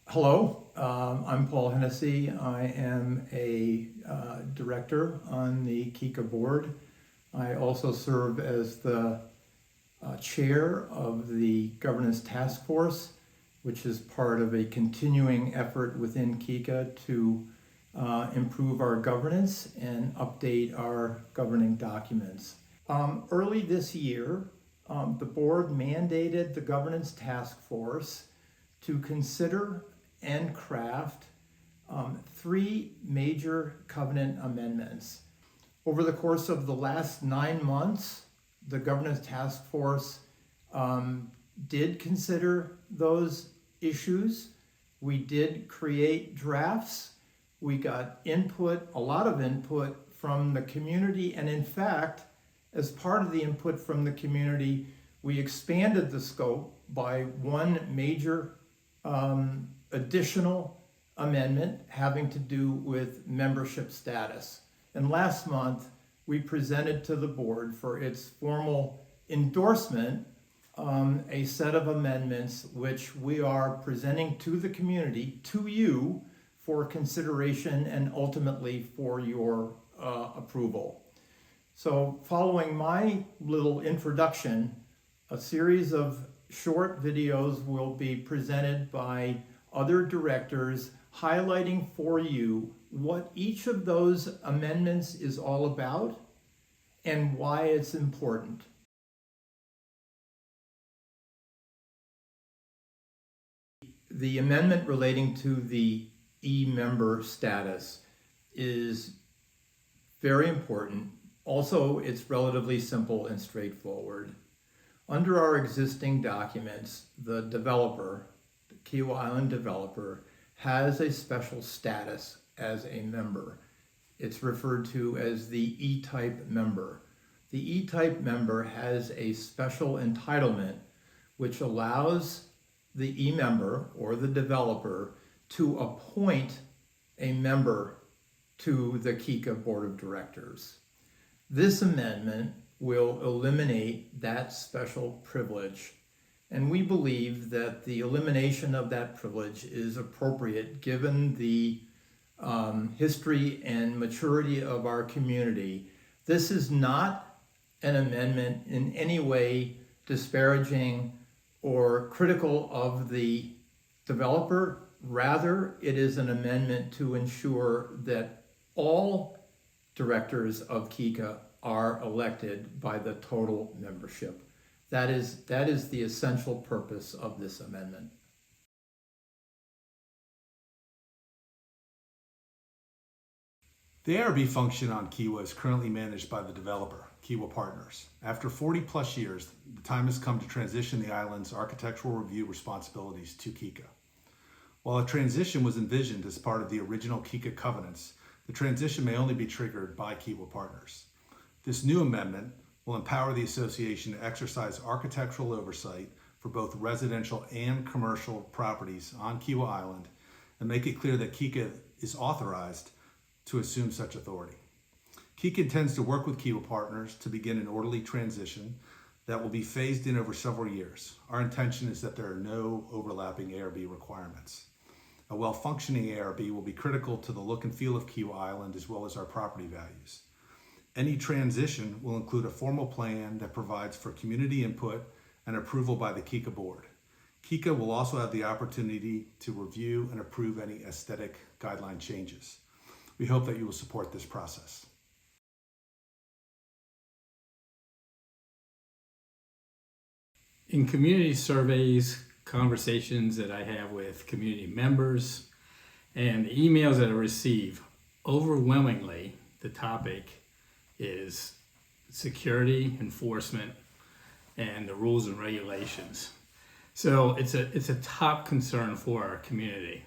Hello, I'm Paul Hennessy. I am a director on the KICA board. I also serve as the chair of the governance task force, which is part of a continuing effort within KICA to improve our governance and update our governing documents. Early this year, the board mandated the governance task force to consider and craft three major covenant amendments. Over the course of the last 9 months, the governance task force did consider those issues. We did create drafts. We got input, a lot of input from the community, and in fact, as part of the input from the community, we expanded the scope by one major additional amendment having to do with membership status. And last month, we presented to the board for its formal endorsement a set of amendments which we are presenting to the community, to you, for consideration and ultimately for your approval. So following my little introduction, a series of short videos will be presented by other directors highlighting for you what each of those amendments is all about and why it's important. The amendment relating to the e-member status is very important. Also, it's relatively simple and straightforward. Under our existing documents, the developer, the Kiawah Island developer, has a special status as a member. It's referred to as the E-type member. The E-type member has a special entitlement which allows the E-member or the developer to appoint a member to the KICA Board of Directors. This amendment will eliminate that special privilege, and we believe that the elimination of that privilege is appropriate given the history and maturity of our community. This is not an amendment in any way disparaging or critical of the developer. Rather, it is an amendment to ensure that all directors of KICA are elected by the total membership. That is the essential purpose of this amendment. The ARB function on Kiawah is currently managed by the developer, Kiawah Partners. After 40 plus years, the time has come to transition the island's architectural review responsibilities to KICA. While a transition was envisioned as part of the original KICA covenants, the transition may only be triggered by Kiawah Partners. This new amendment will empower the association to exercise architectural oversight for both residential and commercial properties on Kiawah Island and make it clear that KICA is authorized to assume such authority. KICA intends to work with Kiawah Partners to begin an orderly transition that will be phased in over several years. Our intention is that there are no overlapping ARB requirements. A well-functioning ARB will be critical to the look and feel of Kiawah Island as well as our property values. Any transition will include a formal plan that provides for community input and approval by the KICA board. KICA will also have the opportunity to review and approve any aesthetic guideline changes. We hope that you will support this process. In community surveys, conversations that I have with community members, and the emails that I receive, overwhelmingly the topic is security, enforcement, and the rules and regulations. So it's a top concern for our community.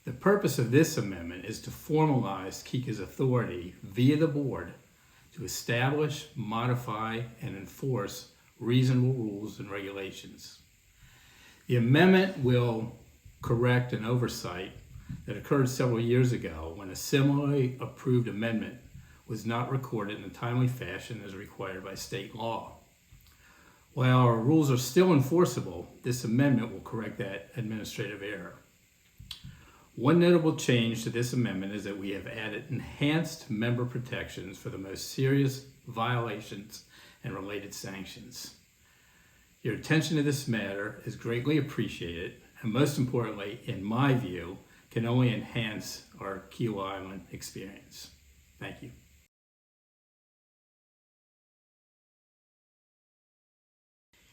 The purpose of this amendment is to formalize KICA's authority via the board to establish, modify, and enforce reasonable rules and regulations. The amendment will correct an oversight that occurred several years ago when a similarly approved amendment was not recorded in a timely fashion as required by state law. While our rules are still enforceable, this amendment will correct that administrative error. One notable change to this amendment is that we have added enhanced member protections for the most serious violations and related sanctions. Your attention to this matter is greatly appreciated, and most importantly, in my view, can only enhance our Kiowa Island experience. Thank you.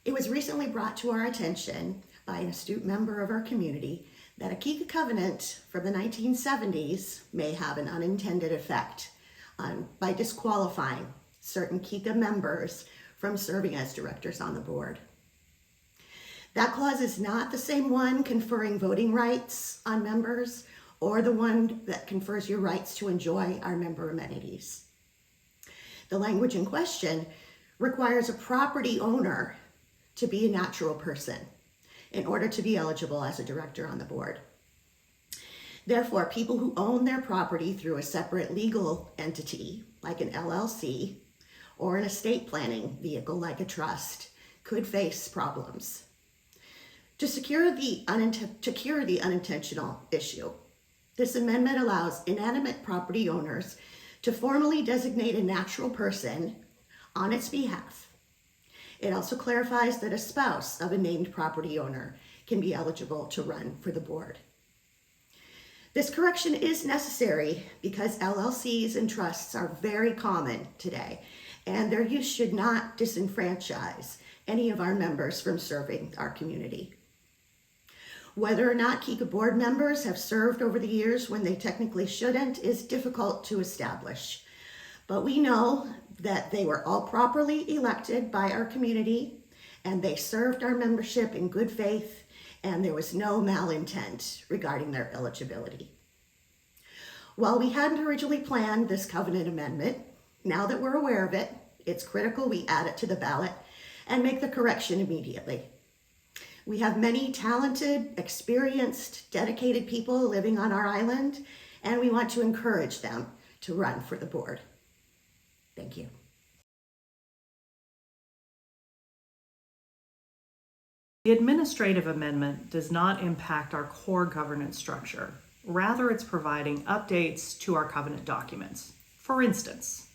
It was recently brought to our attention by an astute member of our community that a KICA covenant from the 1970s may have an unintended effect by disqualifying certain KICA members from serving as directors on the board. That clause is not the same one conferring voting rights on members or the one that confers your rights to enjoy our member amenities. The language in question requires a property owner to be a natural person in order to be eligible as a director on the board. Therefore, people who own their property through a separate legal entity, like an LLC, or an estate planning vehicle like a trust, could face problems. To cure the unintentional issue, this amendment allows inanimate property owners to formally designate a natural person on its behalf. It also clarifies that a spouse of a named property owner can be eligible to run for the board. This correction is necessary because LLCs and trusts are very common today, and their use should not disenfranchise any of our members from serving our community. Whether or not KICA board members have served over the years when they technically shouldn't is difficult to establish. But we know that they were all properly elected by our community and they served our membership in good faith, and there was no malintent regarding their eligibility. While we hadn't originally planned this covenant amendment, now that we're aware of it, it's critical we add it to the ballot and make the correction immediately. We have many talented, experienced, dedicated people living on our island, and we want to encourage them to run for the board. Thank you. The administrative amendment does not impact our core governance structure. Rather, it's providing updates to our covenant documents. For instance,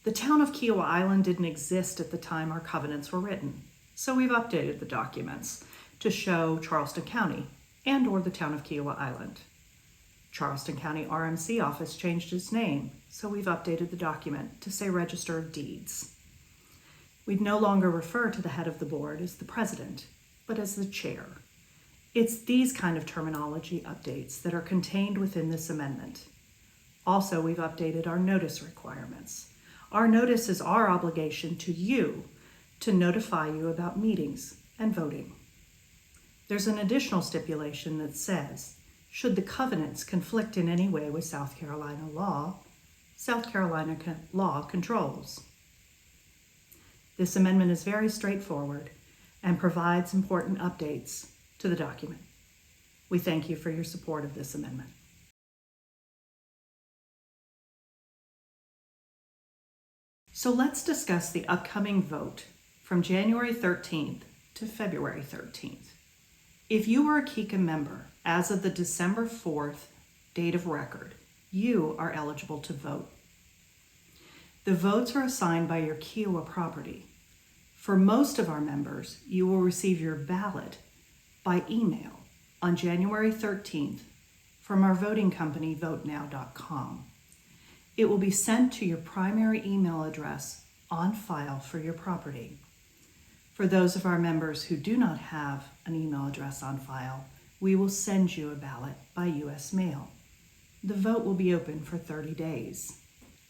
the town of Kiowa Island didn't exist at the time our covenants were written, so we've updated the documents to show Charleston County and/or the town of Kiowa Island. Charleston County RMC office changed its name, so we've updated the document to say Register of Deeds. We'd no longer refer to the head of the board as the president, but as the chair. It's these kind of terminology updates that are contained within this amendment. Also, we've updated our notice requirements. Our notice is our obligation to you to notify you about meetings and voting. There's an additional stipulation that says, should the covenants conflict in any way with South Carolina law, South Carolina law controls. This amendment is very straightforward and provides important updates to the document. We thank you for your support of this amendment. So let's discuss the upcoming vote from January 13th to February 13th. If you were a KICA member as of the December 4th date of record, you are eligible to vote. The votes are assigned by your Kiowa property. For most of our members, you will receive your ballot by email on January 13th from our voting company, votenow.com. It will be sent to your primary email address on file for your property. For those of our members who do not have an email address on file, we will send you a ballot by U.S. mail. The vote will be open for 30 days.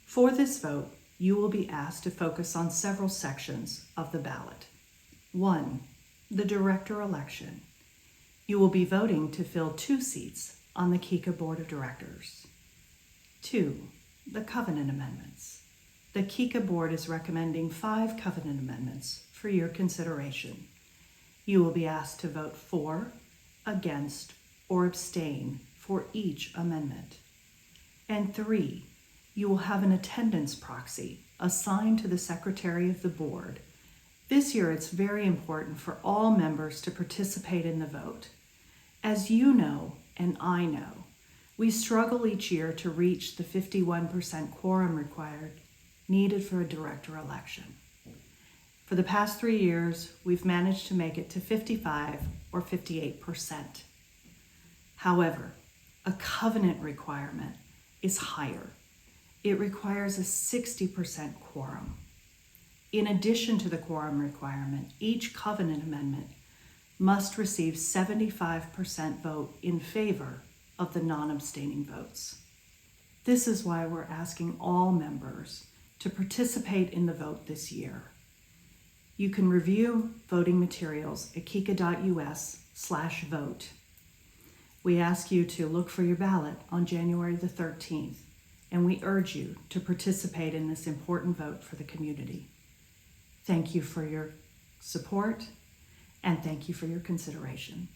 For this vote, you will be asked to focus on several sections of the ballot. 1, the director election. You will be voting to fill 2 seats on the KICA Board of Directors. 2, the covenant amendments. The KICA Board is recommending 5 covenant amendments for your consideration. You will be asked to vote for, against, or abstain for each amendment. And 3, you will have an attendance proxy assigned to the secretary of the board. This year, it's very important for all members to participate in the vote. As you know, and I know, We struggle each year to reach the 51% quorum needed for a director election. For the past 3 years, we've managed to make it to 55 or 58%. However, a covenant requirement is higher. It requires a 60% quorum. In addition to the quorum requirement, each covenant amendment must receive 75% vote in favor of the non-abstaining votes. This is why we're asking all members to participate in the vote this year. You can review voting materials at kica.us/vote. We ask you to look for your ballot on January the 13th, and we urge you to participate in this important vote for the community. Thank you for your support, and thank you for your consideration.